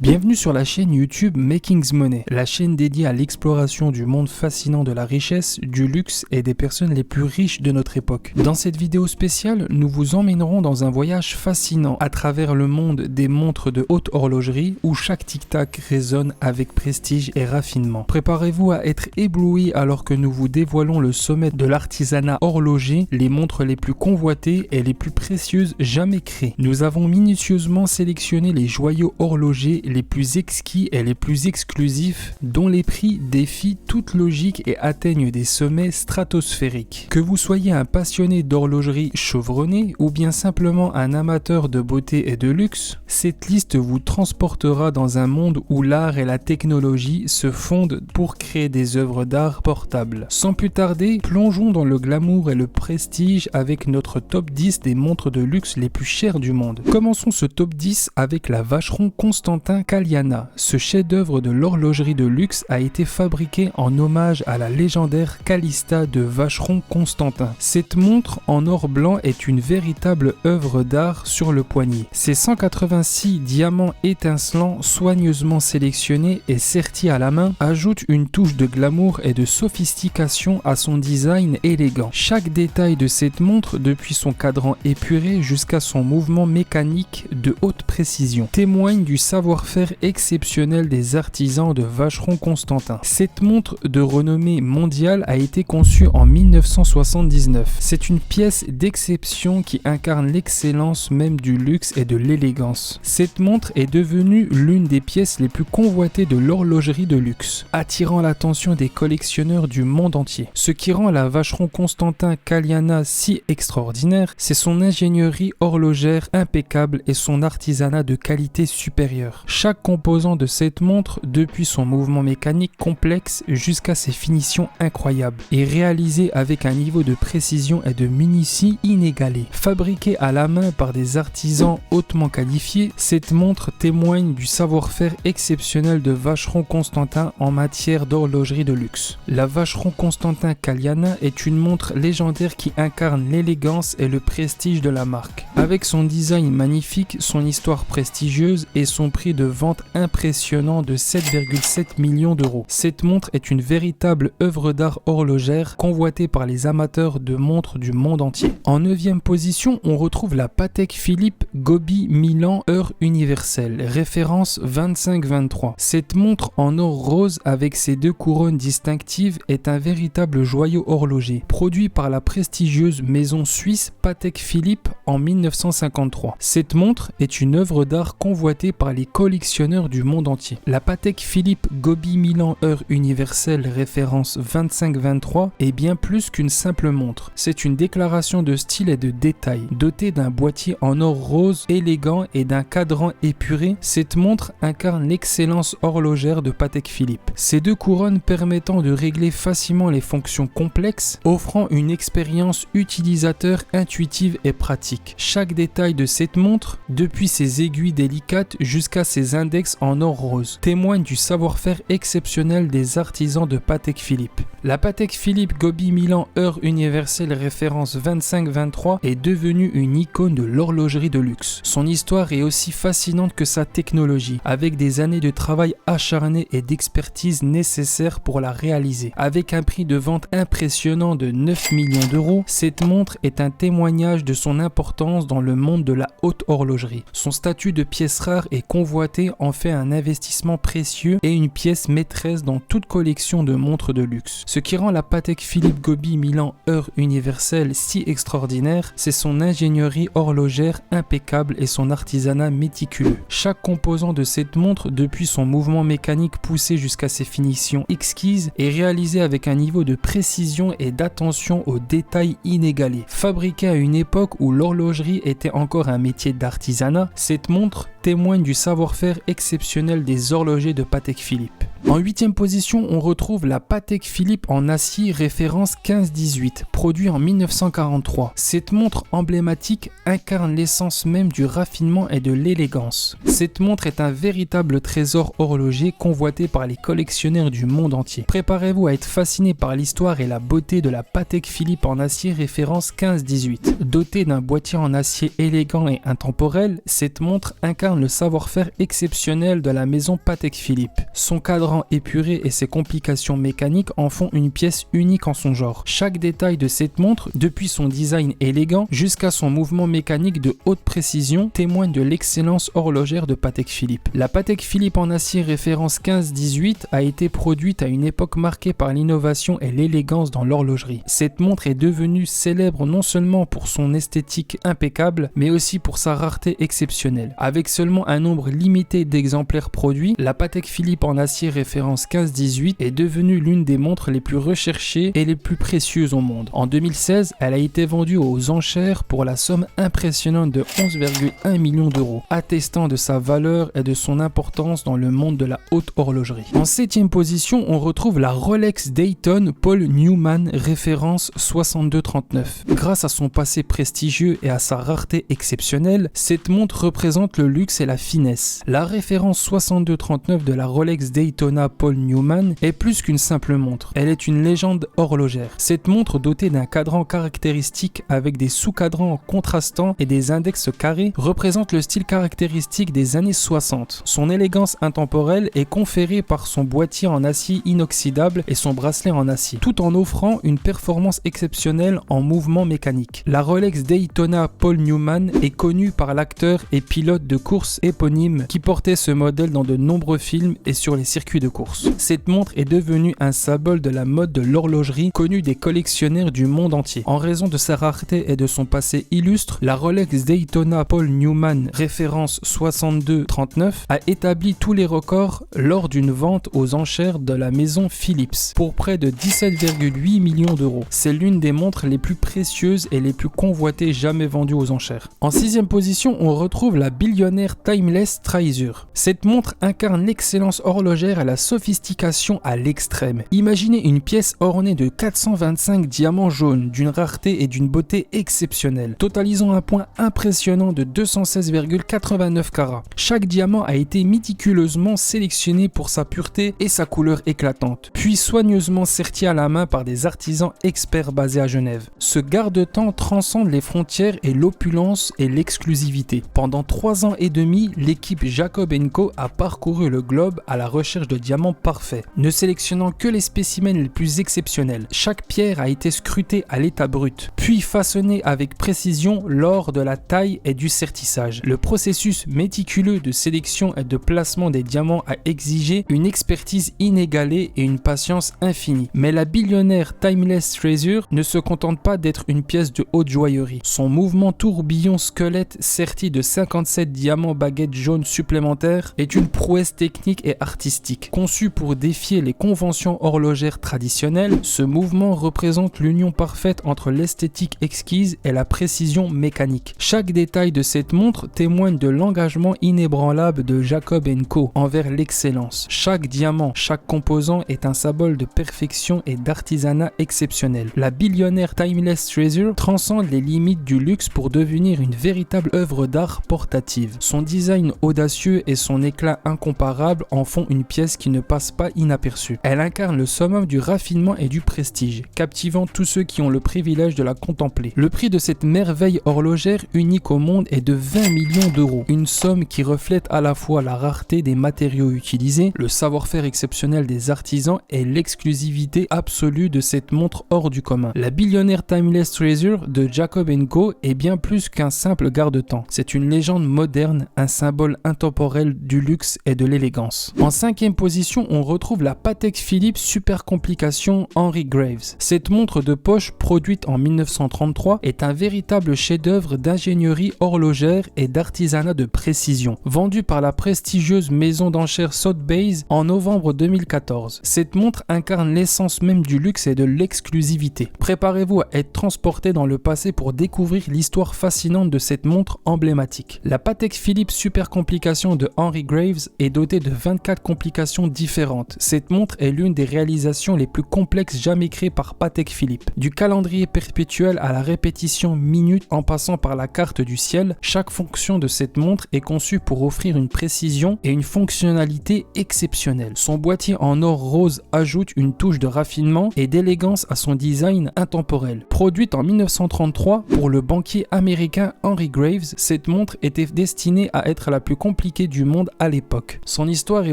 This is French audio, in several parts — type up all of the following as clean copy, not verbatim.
Bienvenue sur la chaîne YouTube Makings Money, la chaîne dédiée à l'exploration du monde fascinant de la richesse, du luxe et des personnes les plus riches de notre époque. Dans cette vidéo spéciale, nous vous emmènerons dans un voyage fascinant à travers le monde des montres de haute horlogerie où chaque tic-tac résonne avec prestige et raffinement. Préparez-vous à être ébloui alors que nous vous dévoilons le sommet de l'artisanat horloger, les montres les plus convoitées et les plus précieuses jamais créées. Nous avons minutieusement sélectionné les joyaux horlogers les plus exquis et les plus exclusifs, dont les prix défient toute logique et atteignent des sommets stratosphériques. Que vous soyez un passionné d'horlogerie chevronnée ou bien simplement un amateur de beauté et de luxe, cette liste vous transportera dans un monde où l'art et la technologie se fondent pour créer des œuvres d'art portables. Sans plus tarder, plongeons dans le glamour et le prestige avec notre top 10 des montres de luxe les plus chères du monde. Commençons ce top 10 avec la Vacheron Constantin Caliana. Ce chef-d'œuvre de l'horlogerie de luxe a été fabriqué en hommage à la légendaire Calista de Vacheron Constantin. Cette montre en or blanc est une véritable œuvre d'art sur le poignet. Ses 186 diamants étincelants soigneusement sélectionnés et sertis à la main ajoutent une touche de glamour et de sophistication à son design élégant. Chaque détail de cette montre, depuis son cadran épuré jusqu'à son mouvement mécanique de haute précision, témoigne du savoir-faire exceptionnel des artisans de Vacheron Constantin. Cette montre de renommée mondiale a été conçue en 1979. C'est une pièce d'exception qui incarne l'excellence même du luxe et de l'élégance. Cette montre est devenue l'une des pièces les plus convoitées de l'horlogerie de luxe, attirant l'attention des collectionneurs du monde entier. Ce qui rend la Vacheron Constantin Caliana si extraordinaire, c'est son ingénierie horlogère impeccable et son artisanat de qualité supérieure. Chaque composant de cette montre, depuis son mouvement mécanique complexe jusqu'à ses finitions incroyables, est réalisé avec un niveau de précision et de minutie inégalé. Fabriquée à la main par des artisans hautement qualifiés, cette montre témoigne du savoir-faire exceptionnel de Vacheron Constantin en matière d'horlogerie de luxe. La Vacheron Constantin Caliana est une montre légendaire qui incarne l'élégance et le prestige de la marque. Avec son design magnifique, son histoire prestigieuse et son prix de vente impressionnant de 7,7 millions d'euros. Cette montre est une véritable œuvre d'art horlogère convoitée par les amateurs de montres du monde entier. En 9e position, on retrouve la Patek Philippe Gobi Milan Heure Universelle, référence 25-23. Cette montre en or rose avec ses deux couronnes distinctives est un véritable joyau horloger, produit par la prestigieuse maison suisse Patek Philippe en 1953. Cette montre est une œuvre d'art convoitée par les collectionneurs du monde entier. La Patek Philippe Gobi Milan Heure Universelle référence 25-23 est bien plus qu'une simple montre. C'est une déclaration de style et de détail. Dotée d'un boîtier en or rose élégant et d'un cadran épuré, cette montre incarne l'excellence horlogère de Patek Philippe. Ces deux couronnes permettant de régler facilement les fonctions complexes, offrant une expérience utilisateur intuitive et pratique. Chaque détail de cette montre, depuis ses aiguilles délicates jusqu'à ses index en or rose, témoigne du savoir-faire exceptionnel des artisans de Patek Philippe. La Patek Philippe Gobi Milan Heure Universelle référence 25-23 est devenue une icône de l'horlogerie de luxe. Son histoire est aussi fascinante que sa technologie, avec des années de travail acharné et d'expertise nécessaires pour la réaliser. Avec un prix de vente impressionnant de 9 millions d'euros, cette montre est un témoignage de son importance dans le monde de la haute horlogerie. Son statut de pièce rare et convoité en fait un investissement précieux et une pièce maîtresse dans toute collection de montres de luxe. Ce qui rend la Patek Philippe Gobi Milan Heure Universelle si extraordinaire, c'est son ingénierie horlogère impeccable et son artisanat méticuleux. Chaque composant de cette montre, depuis son mouvement mécanique poussé jusqu'à ses finitions exquises, est réalisé avec un niveau de précision et d'attention aux détails inégalé. Fabriquée à une époque où l'horlogerie était encore un métier d'artisanat, cette montre témoigne du savoir-faire exceptionnel des horlogers de Patek Philippe. En 8e position, on retrouve la Patek Philippe en acier référence 15-18, produit en 1943. Cette montre emblématique incarne l'essence même du raffinement et de l'élégance. Cette montre est un véritable trésor horloger convoité par les collectionneurs du monde entier. Préparez-vous à être fasciné par l'histoire et la beauté de la Patek Philippe en acier référence 15-18. Dotée d'un boîtier en acier élégant et intemporel, cette montre incarne incarne le savoir-faire exceptionnel de la maison Patek Philippe. Son cadran épuré et ses complications mécaniques en font une pièce unique en son genre. Chaque détail de cette montre, depuis son design élégant jusqu'à son mouvement mécanique de haute précision, témoigne de l'excellence horlogère de Patek Philippe. La Patek Philippe en acier référence 15-18 a été produite à une époque marquée par l'innovation et l'élégance dans l'horlogerie. Cette montre est devenue célèbre non seulement pour son esthétique impeccable, mais aussi pour sa rareté exceptionnelle. Avec seulement un nombre limité d'exemplaires produits, la Patek Philippe en acier référence 15-18 est devenue l'une des montres les plus recherchées et les plus précieuses au monde. En 2016, elle a été vendue aux enchères pour la somme impressionnante de 11,1 millions d'euros, attestant de sa valeur et de son importance dans le monde de la haute horlogerie. En 7e position, on retrouve la Rolex Dayton Paul Newman référence 6239. Grâce à son passé prestigieux et à sa rareté exceptionnelle, cette montre représente le luxe et la finesse. La référence 6239 de la Rolex Daytona Paul Newman est plus qu'une simple montre. Elle est une légende horlogère. Cette montre dotée d'un cadran caractéristique avec des sous-cadrans contrastants et des index carrés représente le style caractéristique des années 60. Son élégance intemporelle est conférée par son boîtier en acier inoxydable et son bracelet en acier, tout en offrant une performance exceptionnelle en mouvement mécanique. La Rolex Daytona Paul Newman est connue par l'acteur et pilote de course éponyme qui portait ce modèle dans de nombreux films et sur les circuits de course. Cette montre est devenue un symbole de la mode de l'horlogerie connue des collectionneurs du monde entier. En raison de sa rareté et de son passé illustre, la Rolex Daytona Paul Newman référence 6239 a établi tous les records lors d'une vente aux enchères de la maison Philips pour près de 17,8 millions d'euros. C'est l'une des montres les plus précieuses et les plus convoitées jamais vendues aux enchères. En 6e position, on retrouve la Billionaire Timeless Treasure. Cette montre incarne l'excellence horlogère et la sophistication à l'extrême. Imaginez une pièce ornée de 425 diamants jaunes, d'une rareté et d'une beauté exceptionnelle, totalisant un point impressionnant de 216,89 carats. Chaque diamant a été méticuleusement sélectionné pour sa pureté et sa couleur éclatante, puis soigneusement serti à la main par des artisans experts basés à Genève. Ce garde-temps transcende les frontières et l'opulence et l'exclusivité. Pendant 3 ans et demi, l'équipe Jacob & Co a parcouru le globe à la recherche de diamants parfaits, ne sélectionnant que les spécimens les plus exceptionnels. Chaque pierre a été scrutée à l'état brut, puis façonnée avec précision lors de la taille et du sertissage. Le processus méticuleux de sélection et de placement des diamants a exigé une expertise inégalée et une patience infinie. Mais la Billionaire Timeless Treasure ne se contente pas d'être une pièce de haute joaillerie. Son mouvement tourbillon squelette serti de 57 diamants baguettes jaunes supplémentaires est une prouesse technique et artistique. Conçu pour défier les conventions horlogères traditionnelles, ce mouvement représente l'union parfaite entre l'esthétique exquise et la précision mécanique. Chaque détail de cette montre témoigne de l'engagement inébranlable de Jacob & Co envers l'excellence. Chaque diamant, chaque composant est un symbole de perfection et d'artisanat exceptionnel. La Billionaire Timeless Treasure transcende les limites du luxe pour devenir une véritable œuvre d'art portative. Son design audacieux et son éclat incomparable en font une pièce qui ne passe pas inaperçue. Elle incarne le summum du raffinement et du prestige, captivant tous ceux qui ont le privilège de la contempler. Le prix de cette merveille horlogère unique au monde est de 20 millions d'euros, une somme qui reflète à la fois la rareté des matériaux utilisés, le savoir-faire exceptionnel des artisans et l'exclusivité absolue de cette montre hors du commun. La Billionaire Timeless Treasure de Jacob & Co est bien plus qu'un simple garde-temps. C'est une légende moderne, un symbole intemporel du luxe et de l'élégance. En 5e position, on retrouve la Patek Philippe Super Complication Henry Graves. Cette montre de poche produite en 1933 est un véritable chef-d'œuvre d'ingénierie horlogère et d'artisanat de précision, vendue par la prestigieuse maison d'enchères Sotheby's en novembre 2014. Cette montre incarne l'essence même du luxe et de l'exclusivité. Préparez-vous à être transporté dans le passé pour découvrir l'histoire fascinante de cette montre emblématique. La Patek Philippe Super Complication de Henry Graves est dotée de 24 complications différentes. Cette montre est l'une des réalisations les plus complexes jamais créées par Patek Philippe. Du calendrier perpétuel à la répétition minute en passant par la carte du ciel, chaque fonction de cette montre est conçue pour offrir une précision et une fonctionnalité exceptionnelle. Son boîtier en or rose ajoute une touche de raffinement et d'élégance à son design intemporel. Produite en 1933 pour le banquier américain Henry Graves, cette montre était destinée destinée à être la plus compliquée du monde à l'époque. Son histoire est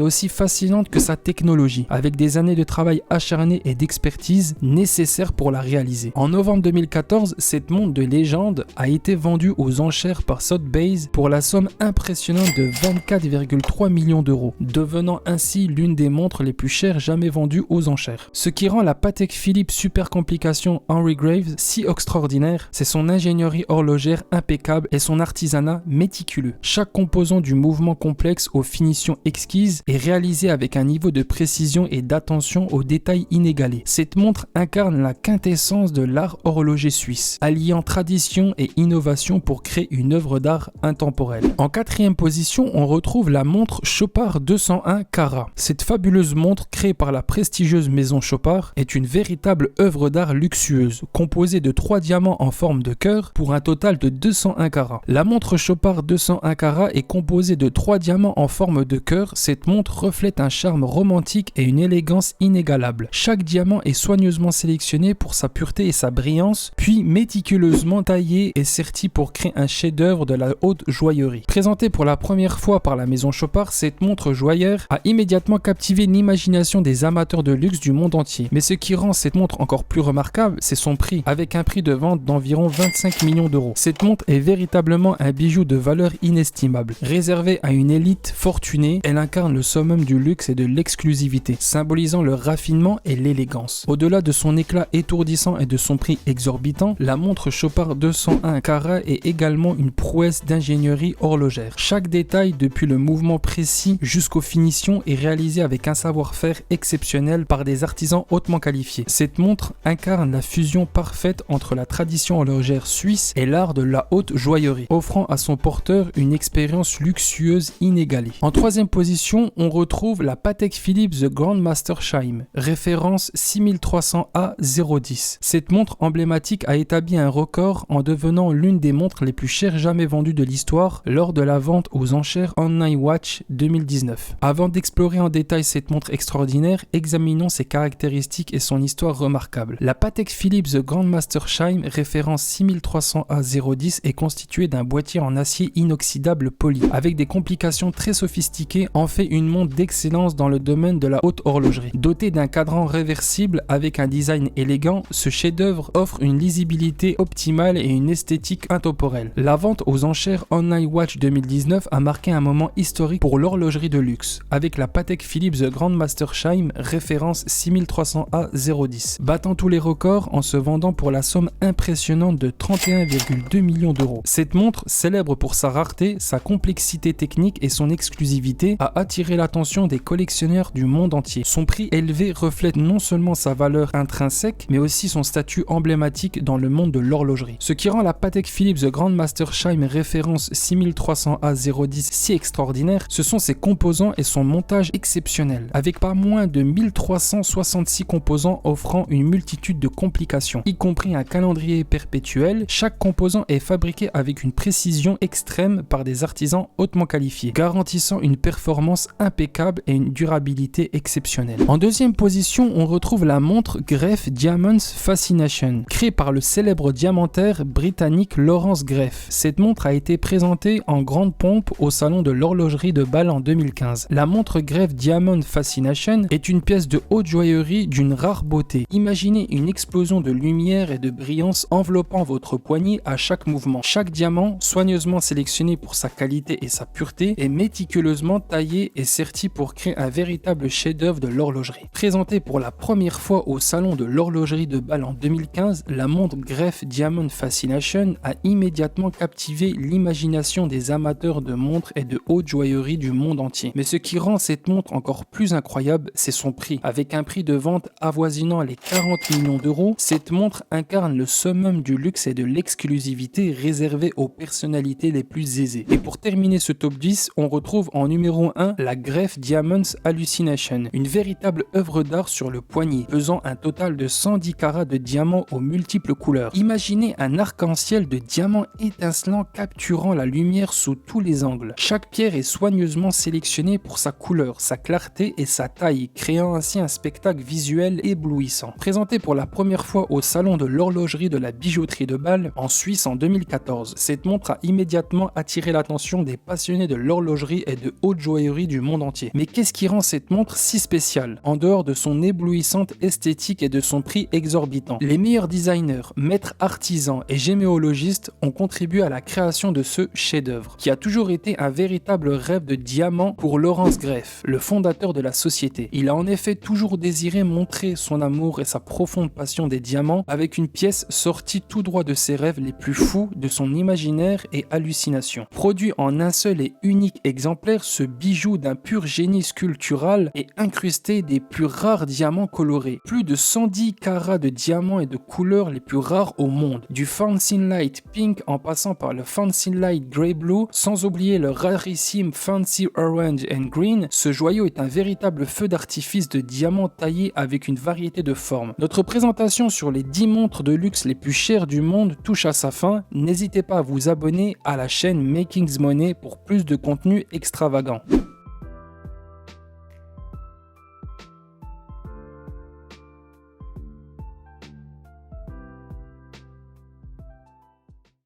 aussi fascinante que sa technologie, avec des années de travail acharné et d'expertise nécessaires pour la réaliser. En novembre 2014, cette montre de légende a été vendue aux enchères par Sotheby's pour la somme impressionnante de 24,3 millions d'euros, devenant ainsi l'une des montres les plus chères jamais vendues aux enchères. Ce qui rend la Patek Philippe Super Complication Henry Graves si extraordinaire, c'est son ingénierie horlogère impeccable et son artisanat méticuleux. Chaque composant du mouvement complexe aux finitions exquises est réalisé avec un niveau de précision et d'attention aux détails inégalés. Cette montre incarne la quintessence de l'art horloger suisse, alliant tradition et innovation pour créer une œuvre d'art intemporelle. En quatrième position, on retrouve la montre Chopard 201 Carat. Cette fabuleuse montre, créée par la prestigieuse maison Chopard, est une véritable œuvre d'art luxueuse, composée de 3 diamants en forme de cœur pour un total de 201 carats. La montre Chopard 201 carats est composée de 3 diamants en forme de cœur. Cette montre reflète un charme romantique et une élégance inégalable. Chaque diamant est soigneusement sélectionné pour sa pureté et sa brillance, puis méticuleusement taillé et serti pour créer un chef-d'œuvre de la haute joaillerie. Présentée pour la première fois par la maison Chopard, cette montre joaillère a immédiatement captivé l'imagination des amateurs de luxe du monde entier. Mais ce qui rend cette montre encore plus remarquable, c'est son prix, avec un prix de vente d'environ 25 millions d'euros. Cette montre est véritablement un bijou de valeur inestimable. Réservée à une élite fortunée, elle incarne le summum du luxe et de l'exclusivité, symbolisant le raffinement et l'élégance. Au-delà de son éclat étourdissant et de son prix exorbitant, la montre Chopard 201 carats est également une prouesse d'ingénierie horlogère. Chaque détail, depuis le mouvement précis jusqu'aux finitions, est réalisé avec un savoir-faire exceptionnel par des artisans hautement qualifiés. Cette montre incarne la fusion parfaite entre la tradition horlogère suisse et l'art de la haute joaillerie, offrant à son porteur une expérience luxueuse inégalée. En troisième position, on retrouve la Patek Philippe The Grandmaster Chime, référence 6300A010. Cette montre emblématique a établi un record en devenant l'une des montres les plus chères jamais vendues de l'histoire lors de la vente aux enchères Online Watch 2019. Avant d'explorer en détail cette montre extraordinaire, examinons ses caractéristiques et son histoire remarquable. La Patek Philippe The Grandmaster Chime, référence 6300A010, est constituée d'un boîtier en acier inoxydable poli, avec des complications très sophistiquées, en fait une montre d'excellence dans le domaine de la haute horlogerie. Doté d'un cadran réversible avec un design élégant, ce chef-d'œuvre offre une lisibilité optimale et une esthétique intemporelle. La vente aux enchères Online Watch 2019 a marqué un moment historique pour l'horlogerie de luxe, avec la Patek Philippe The Grandmaster Chime, référence 6300A010, battant tous les records en se vendant pour la somme impressionnante de 31,2 millions d'euros. Cette montre, célèbre pour sa rareté, sa complexité technique et son exclusivité, a attiré l'attention des collectionneurs du monde entier. Son prix élevé reflète non seulement sa valeur intrinsèque, mais aussi son statut emblématique dans le monde de l'horlogerie. Ce qui rend la Patek Philippe The Grandmaster Chime, référence 6300A010, si extraordinaire, ce sont ses composants et son montage exceptionnel, avec pas moins de 1366 composants offrant une multitude de complications, y compris un calendrier perpétuel. Chaque composant est fabriqué avec une précision extrême par des artisans hautement qualifiés, garantissant une performance impeccable et une durabilité exceptionnelle. En deuxième position, on retrouve la montre Greff Diamonds Fascination, créée par le célèbre diamantaire britannique Lawrence Greff. Cette montre a été présentée en grande pompe au salon de l'horlogerie de Bâle en 2015. La montre Greff Diamond Fascination est une pièce de haute joaillerie d'une rare beauté. Imaginez une explosion de lumière et de brillance enveloppant votre poignet à chaque mouvement. Chaque diamant, soigneusement sélectionné pour sa qualité et sa pureté, est méticuleusement taillé et serti pour créer un véritable chef-d'œuvre de l'horlogerie. Présentée pour la première fois au salon de l'horlogerie de Bâle en 2015, la montre Greff Diamond Fascination a immédiatement captivé l'imagination des amateurs de montres et de haute joaillerie du monde entier. Mais ce qui rend cette montre encore plus incroyable, c'est son prix. Avec un prix de vente avoisinant les 40 millions d'euros, cette montre incarne le summum du luxe et de l'exclusivité réservée aux personnalités les plus aisées. Et pour terminer ce top 10, on retrouve en numéro 1 la Greff Diamonds Hallucination, une véritable œuvre d'art sur le poignet, pesant un total de 110 carats de diamants aux multiples couleurs. Imaginez un arc-en-ciel de diamants étincelants capturant la lumière sous tous les angles. Chaque pierre est soigneusement sélectionnée pour sa couleur, sa clarté et sa taille, créant ainsi un spectacle visuel éblouissant. Présentée pour la première fois au salon de l'horlogerie de la bijouterie de Bâle en Suisse en 2014, cette montre a immédiatement attiré l'attention des passionnés de l'horlogerie et de haute joaillerie du monde entier. Mais qu'est-ce qui rend cette montre si spéciale, en dehors de son éblouissante esthétique et de son prix exorbitant? Les meilleurs designers, maîtres artisans et géméologistes ont contribué à la création de ce chef-d'œuvre, qui a toujours été un véritable rêve de diamant pour Lawrence Greff, le fondateur de la société. Il a en effet toujours désiré montrer son amour et sa profonde passion des diamants avec une pièce sortie tout droit de ses rêves les plus fous, de son imaginaire et hallucination. Produit en un seul et unique exemplaire, ce bijou d'un pur génie sculptural est incrusté des plus rares diamants colorés. Plus de 110 carats de diamants et de couleurs les plus rares au monde. Du Fancy Light Pink en passant par le Fancy Light Grey Blue, sans oublier le rarissime Fancy Orange and Green, ce joyau est un véritable feu d'artifice de diamants taillés avec une variété de formes. Notre présentation sur les 10 montres de luxe les plus chères du monde touche à sa fin. N'hésitez pas à vous abonner à la chaîne Makings Money pour plus de contenu extravagant.